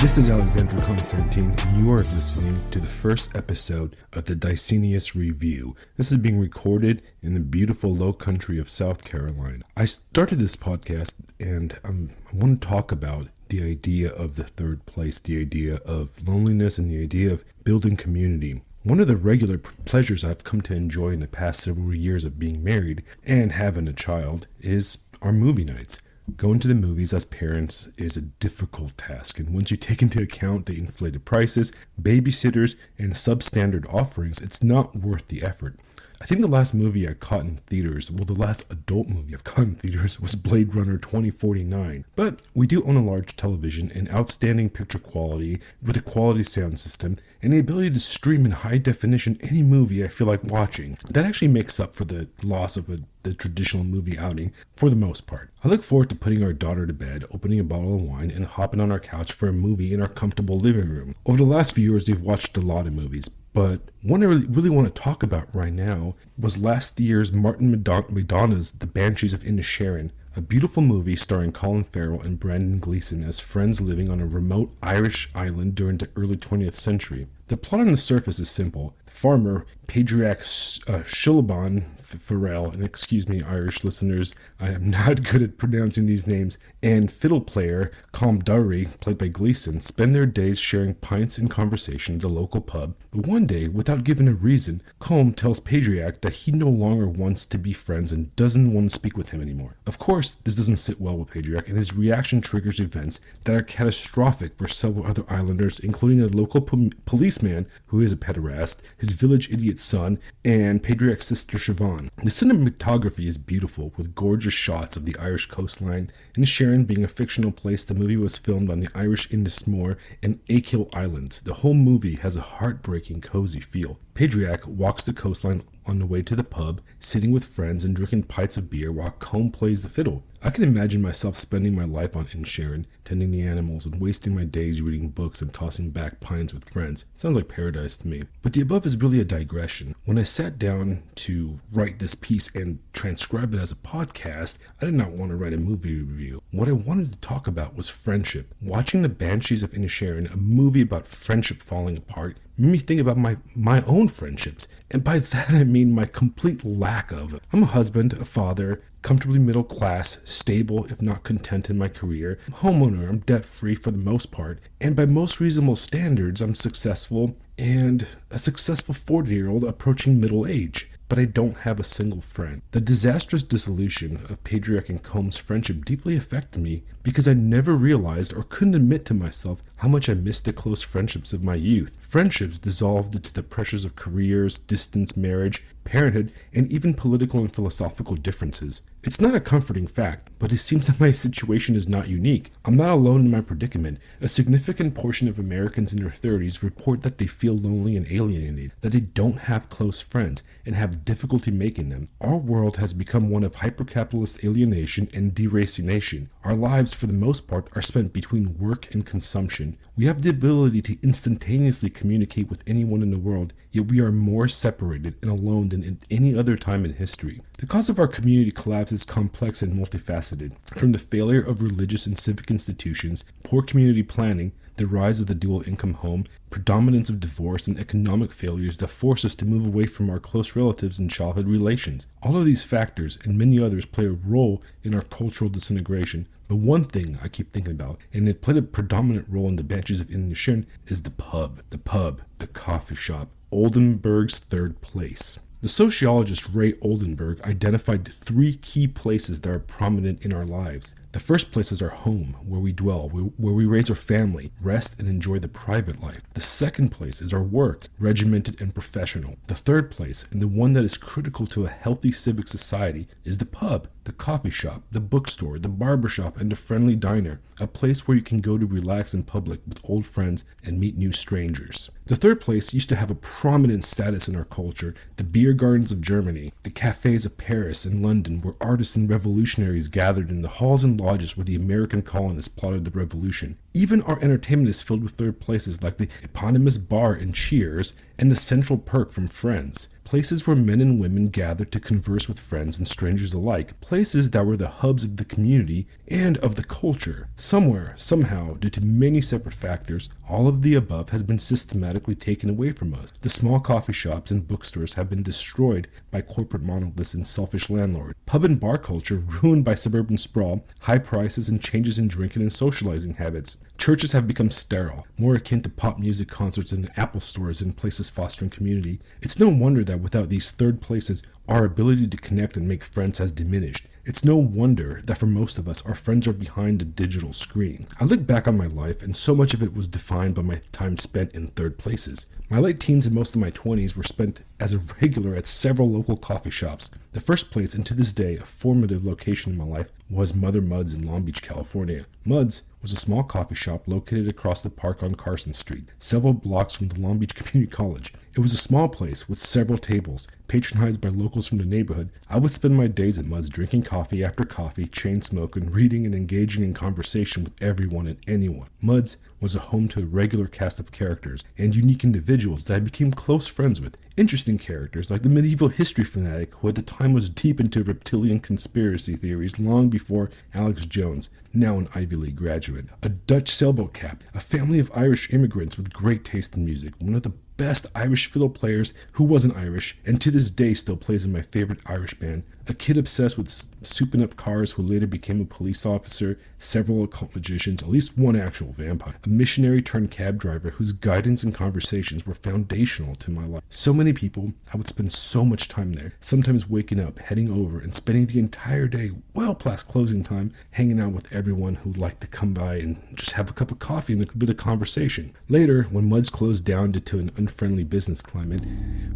This is Alexander Constantine, and you are listening to the first episode of the Deceneus Review. This is being recorded in the beautiful low country of South Carolina. I started this podcast, and I want to talk about the idea of the third place, the idea of loneliness, and the idea of building community. One of the regular pleasures I've come to enjoy in the past several years of being married and having a child is our movie nights. Going to the movies as parents is a difficult task, and once you take into account the inflated prices, babysitters, and substandard offerings, it's not worth the effort. I think the last movie I caught in theaters, the last adult movie I've caught in theaters was Blade Runner 2049. But we do own a large television and outstanding picture quality with a quality sound system and the ability to stream in high definition any movie I feel like watching. That actually makes up for the loss of the traditional movie outing for the most part. I look forward to putting our daughter to bed, opening a bottle of wine, and hopping on our couch for a movie in our comfortable living room. Over the last few years, we've watched a lot of movies, but one I really want to talk about right now was last year's Martin McDonagh's The Banshees of Inisherin, a beautiful movie starring Colin Farrell and Brendan Gleeson as friends living on a remote Irish island during the early 20th century. The plot on the surface is simple. The farmer, Padraic Shuliban Farrell, and excuse me, Irish listeners, I am not good at pronouncing these names, and fiddle player Colm Durry, played by Gleeson, spend their days sharing pints and conversation at a local pub. But one day, without giving a reason, Colm tells Padraic that he no longer wants to be friends and doesn't want to speak with him anymore. Of course, this doesn't sit well with Padraic, and his reaction triggers events that are catastrophic for several other islanders, including a local policeman who is a pederast, his village idiot son, and Padraic's sister Siobhan. The cinematography is beautiful, with gorgeous shots of the Irish coastline. Inisherin being a fictional place, the movie was filmed on the Irish Indismore and Achill Islands. The whole movie has a heartbreaking, cozy feel. Padraic walks the coastline on the way to the pub, sitting with friends and drinking pints of beer while Colm plays the fiddle. I can imagine myself spending my life on Inisherin, tending the animals and wasting my days reading books and tossing back pints with friends. Sounds like paradise to me. But the above is really a digression. When I sat down to write this piece and transcribe it as a podcast, I did not want to write a movie review. What I wanted to talk about was friendship. Watching The Banshees of Inisherin, a movie about friendship falling apart, made me think about my own friendships. And by that I mean my complete lack of it. I'm a husband, a father, comfortably middle class, stable if not content in my career. I'm a homeowner, I'm debt free for the most part, and by most reasonable standards I'm successful and a successful 40-year-old approaching middle age. But I don't have a single friend. The disastrous dissolution of Padraic and Colm's friendship deeply affected me because I never realized or couldn't admit to myself how much I missed the close friendships of my youth. Friendships dissolved into the pressures of careers, distance, marriage, parenthood, and even political and philosophical differences. It's not a comforting fact, but it seems that my situation is not unique. I'm not alone in my predicament. A significant portion of Americans in their 30s report that they feel lonely and alienated, that they don't have close friends, and have difficulty making them. Our world has become one of hyper-capitalist alienation and deracination. Our lives, for the most part, are spent between work and consumption. We have the ability to instantaneously communicate with anyone in the world, yet we are more separated and alone than at any other time in history. The cause of our community collapse is complex and multifaceted, from the failure of religious and civic institutions, poor community planning, the rise of the dual-income home, predominance of divorce, and economic failures that force us to move away from our close relatives and childhood relations. All of these factors, and many others, play a role in our cultural disintegration. But one thing I keep thinking about, and it played a predominant role in The Banshees of Inisherin, is the pub, the coffee shop, Oldenburg's third place. The sociologist Ray Oldenburg identified 3 key places that are prominent in our lives. The first place is our home, where we dwell, where we raise our family, rest, and enjoy the private life. The second place is our work, regimented and professional. The third place, and the one that is critical to a healthy civic society, is the pub, the coffee shop, the bookstore, the barbershop, and the friendly diner, a place where you can go to relax in public with old friends and meet new strangers. The third place used to have a prominent status in our culture, the beer gardens of Germany, the cafes of Paris and London, where artists and revolutionaries gathered in the halls and lodges where the American colonists plotted the revolution. Even our entertainment is filled with third places like the eponymous bar in Cheers and the Central Perk from Friends. Places where men and women gathered to converse with friends and strangers alike. Places that were the hubs of the community and of the culture. Somewhere, somehow, due to many separate factors, all of the above has been systematically taken away from us. The small coffee shops and bookstores have been destroyed by corporate monoliths and selfish landlords. Pub and bar culture ruined by suburban sprawl, high prices, and changes in drinking and socializing habits. Churches have become sterile, more akin to pop music concerts and Apple stores and places fostering community. It's no wonder that without these third places, our ability to connect and make friends has diminished. It's no wonder that for most of us, our friends are behind a digital screen. I look back on my life, and so much of it was defined by my time spent in third places. My late teens and most of my 20s were spent as a regular at several local coffee shops. The first place, and to this day, a formative location in my life, was Mother Mudd's in Long Beach, California. Mudd's was a small coffee shop located across the park on Carson Street, several blocks from the Long Beach Community College. It was a small place with several tables, patronized by locals from the neighborhood. I would spend my days at Mudd's drinking coffee after coffee, chain smoking, reading, and engaging in conversation with everyone and anyone. Mudd's was a home to a regular cast of characters and unique individuals that I became close friends with. Interesting characters like the medieval history fanatic who at the time was deep into reptilian conspiracy theories long before Alex Jones, now an Ivy League graduate. A Dutch sailboat captain, a family of Irish immigrants with great taste in music, one of the best Irish fiddle players who wasn't Irish and to this day still plays in my favorite Irish band, a kid obsessed with souping up cars who later became a police officer, several occult magicians, at least one actual vampire, a missionary turned cab driver whose guidance and conversations were foundational to my life. So many people, I would spend so much time there, sometimes waking up, heading over, and spending the entire day, well past closing time, hanging out with everyone who'd like to come by and just have a cup of coffee and a bit of conversation. Later, when Mudd's closed down due to an unfriendly business climate,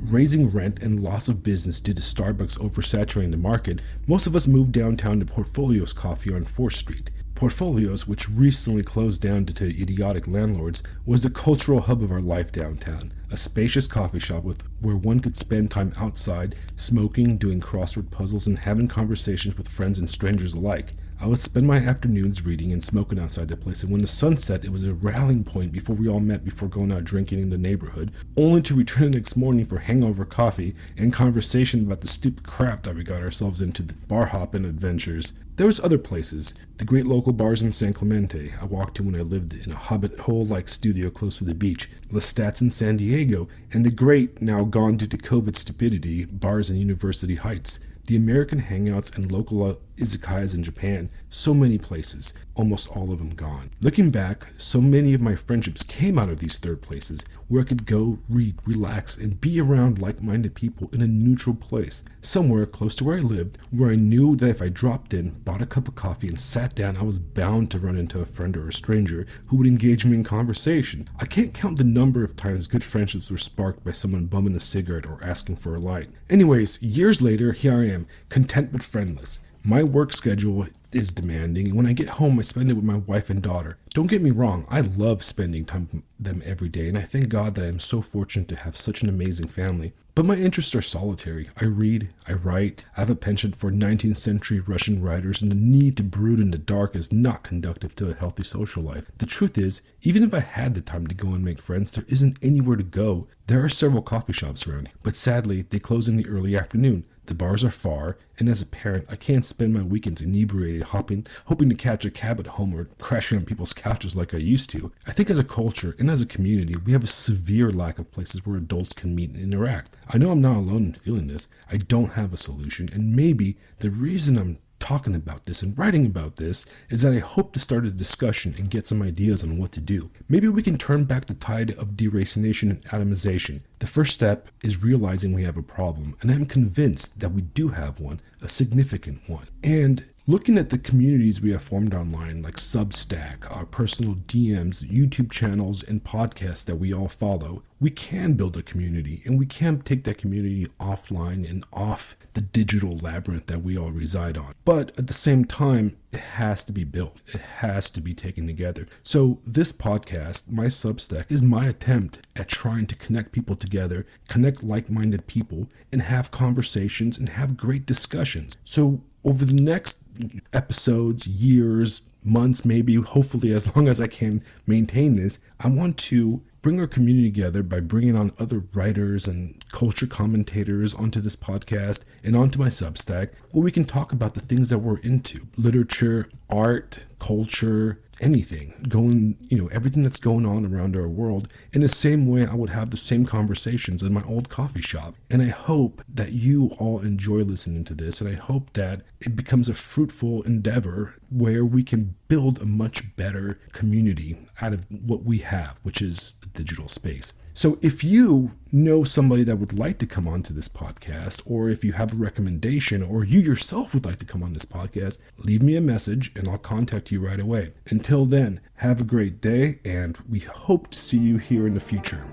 raising rent and loss of business due to Starbucks oversaturating the market, most of us moved downtown to Portfolio's Coffee on 4th Street. Portfolios, which recently closed down due to idiotic landlords, was the cultural hub of our life downtown. A spacious coffee shop where one could spend time outside, smoking, doing crossword puzzles, and having conversations with friends and strangers alike. I would spend my afternoons reading and smoking outside the place, and when the sun set, it was a rallying point before we all met before going out drinking in the neighborhood, only to return the next morning for hangover coffee and conversation about the stupid crap that we got ourselves into, the bar hopping adventures. There was other places, the great local bars in San Clemente I walked to when I lived in a hobbit hole-like studio close to the beach, Lestat's in San Diego, and the great, now gone due to COVID stupidity, bars in University Heights. The American hangouts and local izakayas in Japan, so many places, almost all of them gone. Looking back, so many of my friendships came out of these third places, where I could go, read, relax, and be around like-minded people in a neutral place, somewhere close to where I lived, where I knew that if I dropped in, bought a cup of coffee, and sat down, I was bound to run into a friend or a stranger who would engage me in conversation. I can't count the number of times good friendships were sparked by someone bumming a cigarette or asking for a light. Anyways, years later, here I am, content but friendless. My work schedule is demanding, and when I get home, I spend it with my wife and daughter. Don't get me wrong, I love spending time with them every day, and I thank God that I am so fortunate to have such an amazing family. But my interests are solitary. I read, I write, I have a penchant for 19th century Russian writers, and the need to brood in the dark is not conducive to a healthy social life. The truth is, even if I had the time to go and make friends, there isn't anywhere to go. There are several coffee shops around, but sadly, they close in the early afternoon. The bars are far, and as a parent, I can't spend my weekends inebriated hoping to catch a cab at home or crashing on people's couches like I used to. I think as a culture and as a community, we have a severe lack of places where adults can meet and interact. I know I'm not alone in feeling this. I don't have a solution, and maybe the reason I'm talking about this and writing about this is that I hope to start a discussion and get some ideas on what to do. Maybe we can turn back the tide of deracination and atomization. The first step is realizing we have a problem, and I'm convinced that we do have one, a significant one. And looking at the communities we have formed online, like Substack, our personal DMs, YouTube channels, and podcasts that we all follow, we can build a community, and we can take that community offline and off the digital labyrinth that we all reside on. But at the same time, it has to be built. It has to be taken together. So this podcast, my Substack, is my attempt at trying to connect people together, connect like-minded people, and have conversations and have great discussions. So over the next episodes, years, months, maybe, hopefully as long as I can maintain this, I want to bring our community together by bringing on other writers and culture commentators onto this podcast and onto my Substack, where we can talk about the things that we're into: literature, art, culture, anything going, everything that's going on around our world. In the same way I would have the same conversations in my old coffee shop. And I hope that you all enjoy listening to this, and I hope that it becomes a fruitful endeavor where we can build a much better community out of what we have, which is a digital space. So if you know somebody that would like to come onto this podcast, or if you have a recommendation, or you yourself would like to come on this podcast, leave me a message and I'll contact you right away. Until then, have a great day, and we hope to see you here in the future.